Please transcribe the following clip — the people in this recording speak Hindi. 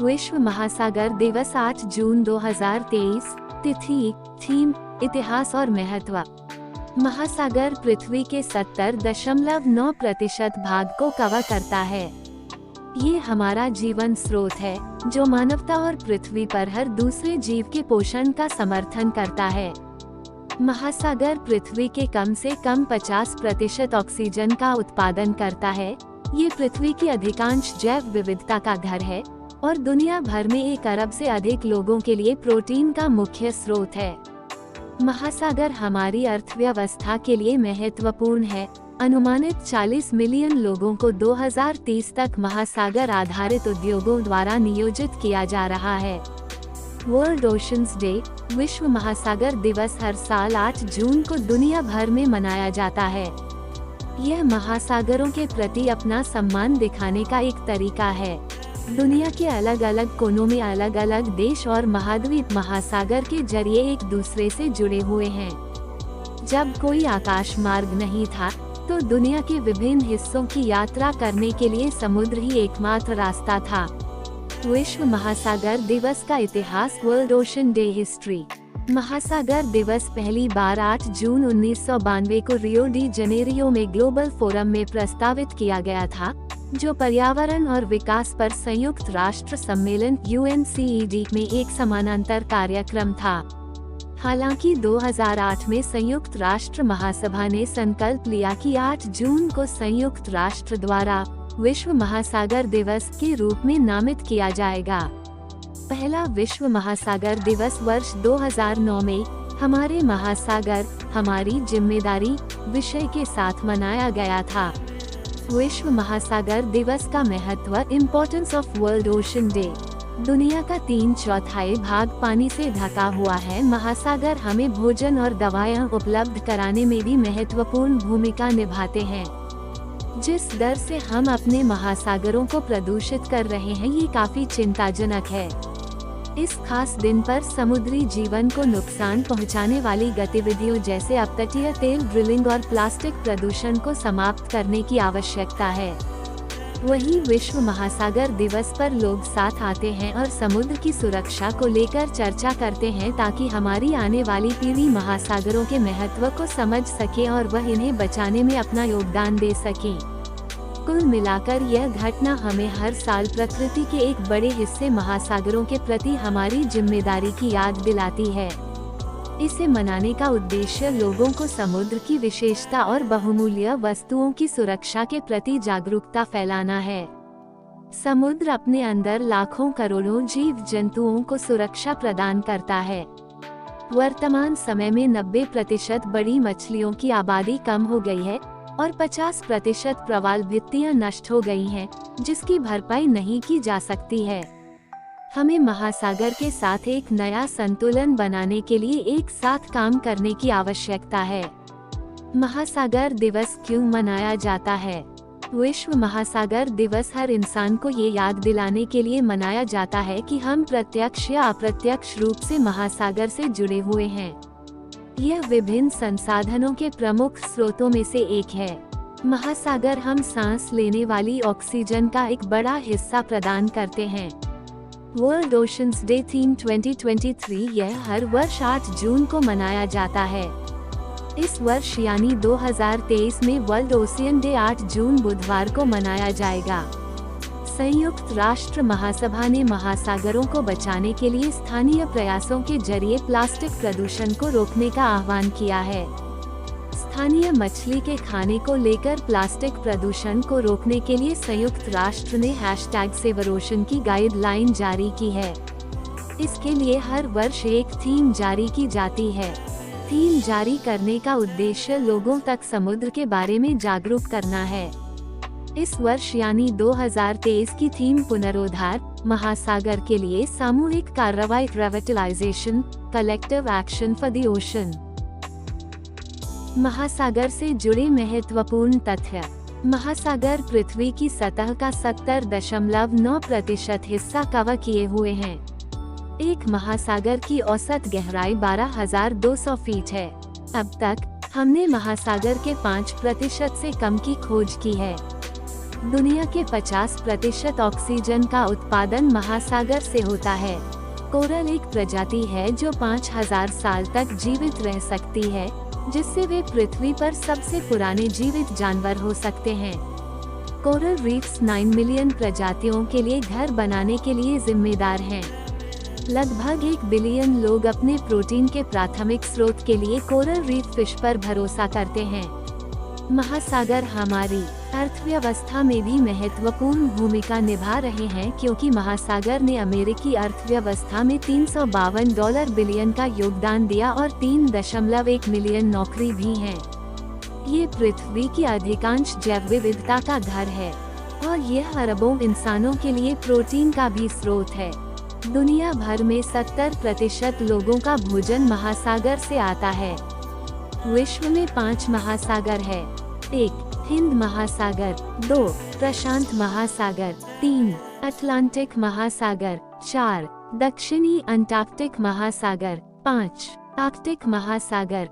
विश्व महासागर दिवस 8 जून 2023। तिथि, थीम, इतिहास और महत्व। महासागर पृथ्वी के 70.9% भाग को कवर करता है। ये हमारा जीवन स्रोत है जो मानवता और पृथ्वी पर हर दूसरे जीव के पोषण का समर्थन करता है। महासागर पृथ्वी के कम से कम 50% ऑक्सीजन का उत्पादन करता है। ये पृथ्वी की अधिकांश जैव विविधता का घर है और दुनिया भर में 1 अरब से अधिक लोगों के लिए प्रोटीन का मुख्य स्रोत है। महासागर हमारी अर्थव्यवस्था के लिए महत्वपूर्ण है। अनुमानित 40 मिलियन लोगों को 2030 तक महासागर आधारित उद्योगों द्वारा नियोजित किया जा रहा है। वर्ल्ड ओशंस डे, विश्व महासागर दिवस हर साल 8 जून को दुनिया भर में मनाया जाता है। यह महासागरों के प्रति अपना सम्मान दिखाने का एक तरीका है। दुनिया के अलग अलग कोनों में अलग अलग देश और महाद्वीप महासागर के जरिए एक दूसरे से जुड़े हुए हैं। जब कोई आकाश मार्ग नहीं था तो दुनिया के विभिन्न हिस्सों की यात्रा करने के लिए समुद्र ही एकमात्र रास्ता था। विश्व महासागर दिवस का इतिहास। World ocean day history. महासागर दिवस पहली बार 8 जून 1992 को रियो डी जनेरियो में ग्लोबल फोरम में प्रस्तावित किया गया था, जो पर्यावरण और विकास पर संयुक्त राष्ट्र सम्मेलन UNCED में एक समानांतर कार्यक्रम था। हालांकि 2008 में संयुक्त राष्ट्र महासभा ने संकल्प लिया कि 8 जून को संयुक्त राष्ट्र द्वारा विश्व महासागर दिवस के रूप में नामित किया जाएगा। पहला विश्व महासागर दिवस वर्ष 2009 में हमारे महासागर, हमारी जिम्मेदारी विषय के साथ मनाया गया था। विश्व महासागर दिवस का महत्व। Importance of world ocean day. दुनिया का 3/4 भाग पानी से ढका हुआ है। महासागर हमें भोजन और दवाएं उपलब्ध कराने में भी महत्वपूर्ण भूमिका निभाते हैं। जिस दर से हम अपने महासागरों को प्रदूषित कर रहे हैं, ये काफी चिंताजनक है। इस खास दिन पर समुद्री जीवन को नुकसान पहुंचाने वाली गतिविधियों जैसे अपतटीय तेल ड्रिलिंग और प्लास्टिक प्रदूषण को समाप्त करने की आवश्यकता है। वहीं विश्व महासागर दिवस पर लोग साथ आते हैं और समुद्र की सुरक्षा को लेकर चर्चा करते हैं ताकि हमारी आने वाली पीढ़ी महासागरों के महत्व को समझ सके और वह इन्हें बचाने में अपना योगदान दे सके। कुल मिलाकर यह घटना हमें हर साल प्रकृति के एक बड़े हिस्से महासागरों के प्रति हमारी जिम्मेदारी की याद दिलाती है। इसे मनाने का उद्देश्य लोगों को समुद्र की विशेषता और बहुमूल्य वस्तुओं की सुरक्षा के प्रति जागरूकता फैलाना है। समुद्र अपने अंदर लाखों करोड़ों जीव जंतुओं को सुरक्षा प्रदान करता है। वर्तमान समय में 90% बड़ी मछलियों की आबादी कम हो गई है और 50% प्रवाल भित्तियां नष्ट हो गई हैं, जिसकी भरपाई नहीं की जा सकती है। हमें महासागर के साथ एक नया संतुलन बनाने के लिए एक साथ काम करने की आवश्यकता है। महासागर दिवस क्यों मनाया जाता है? विश्व महासागर दिवस हर इंसान को ये याद दिलाने के लिए मनाया जाता है कि हम प्रत्यक्ष या अप्रत्यक्ष रूप से महासागर से जुड़े हुए हैं। यह विभिन्न संसाधनों के प्रमुख स्रोतों में से एक है। महासागर हम सांस लेने वाली ऑक्सीजन का एक बड़ा हिस्सा प्रदान करते हैं। World oceans day theme 2023। यह हर वर्ष 8 जून को मनाया जाता है। इस वर्ष यानी 2023 में वर्ल्ड ओशियन डे 8 जून बुधवार को मनाया जाएगा। संयुक्त राष्ट्र महासभा ने महासागरों को बचाने के लिए स्थानीय प्रयासों के जरिए प्लास्टिक प्रदूषण को रोकने का आह्वान किया है। स्थानीय मछली के खाने को लेकर प्लास्टिक प्रदूषण को रोकने के लिए संयुक्त राष्ट्र ने #सेवरोशन की गाइडलाइन जारी की है। इसके लिए हर वर्ष एक थीम जारी की जाती है। थीम जारी करने का उद्देश्य लोगों तक समुद्र के बारे में जागरूक करना है। इस वर्ष यानी 2023 की थीम पुनरुद्धार, महासागर के लिए सामूहिक कार्रवाई, revitalisation, collective action for the ocean. महासागर से जुड़े महत्वपूर्ण तथ्य। महासागर पृथ्वी की सतह का 70.9% हिस्सा कवर किए हुए हैं। एक महासागर की औसत गहराई 12,200 फीट है। अब तक हमने महासागर के 5% से कम की खोज की है। दुनिया के 50% ऑक्सीजन का उत्पादन महासागर से होता है। कोरल एक प्रजाति है जो 5000 साल तक जीवित रह सकती है, जिससे वे पृथ्वी पर सबसे पुराने जीवित जानवर हो सकते हैं। कोरल रीफ्स 9 मिलियन प्रजातियों के लिए घर बनाने के लिए जिम्मेदार हैं। लगभग 1 बिलियन लोग अपने प्रोटीन के प्राथमिक स्रोत के लिए कोरल रीफ फिश पर भरोसा करते हैं। महासागर हमारी अर्थव्यवस्था में भी महत्वपूर्ण भूमिका निभा रहे हैं, क्योंकि महासागर ने अमेरिकी अर्थव्यवस्था में $352 बिलियन का योगदान दिया और 3.1 मिलियन नौकरी भी हैं। ये पृथ्वी की अधिकांश जैव विविधता का घर है और यह अरबों इंसानों के लिए प्रोटीन का भी स्रोत है। दुनिया भर में 70% लोगों का भोजन महासागर से आता है। विश्व में 5 महासागर है। 1 हिंद महासागर, 2 प्रशांत महासागर, 3 अटलांटिक महासागर, 4 दक्षिणी अंटार्कटिक महासागर, 5 आर्कटिक महासागर,